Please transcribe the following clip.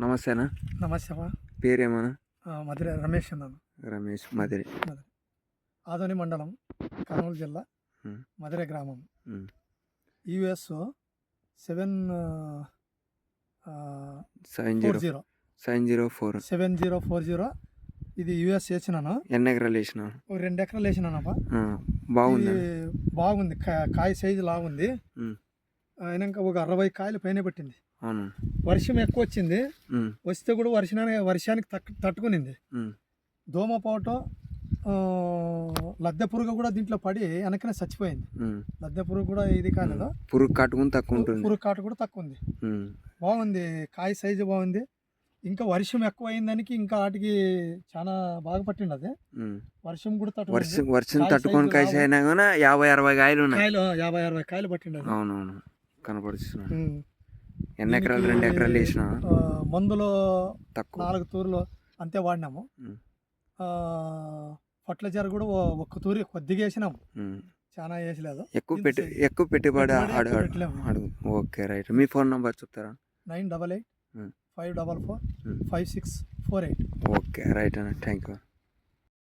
నమస్తే అన్న. నమస్తే పేరేమన్నా? మధురై రమేష్ అన్నాను. రమేష్. మధురై. ఆదోని మండలం, కర్నూలు జిల్లా, మధురై గ్రామం. యుఎస్ 7040 ఇది యుఎస్ వేసినాను. ఎన్ని ఎకరాలు వేసినా? 2 ఎకరాలు వేసినానప్పా. బాగుంది. బాగుంది, కాయ సైజు లాగుంది. అయినాక ఒక 60 కాయలు పైన పెట్టింది. వర్షం ఎక్కువ వచ్చింది, వస్తే కూడా వర్షానికి తట్టుకునింది. దోమపోటు, లద్దె పురుగు కూడా దీంట్లో పడి వెనకనే చచ్చిపోయింది. లద్దె పురుగు కూడా ఇది కాలేదు, పురుగు కాటు తక్కువ ఉంటుంది. పురుగు కాటు కూడా తక్కువ ఉంది. బాగుంది, కాయ సైజు బాగుంది. ఇంకా వర్షం ఎక్కువ అయిందానికి ఇంకా వాటికి చాలా బాగా పట్టింది. అదే వర్షం కూడా వర్షం తట్టుకొని కాయ అయినా కూడా 50-60 కాయలు ఉన్నాయి. 50-60 కాయలు పట్టింది. అవునవును, కనపడుతున్నా. ఎన్ని ఎకరాలు? 2 ఎకరాలు వేసిన. మందులు తక్కువ 4 తూర్లు అంతే వాడినాము. ఫర్టిలైజర్ కూడా 1 తూరి కొద్దిగా వేసినాము, చాలా వేసలేదు. ఎక్కువ పెట్టుబడి అడుగు. Okay, right. మీ ఫోన్ నంబర్ చెప్తారా? 988-544-5648. ఓకే, రైట్ అన్న. Thank you.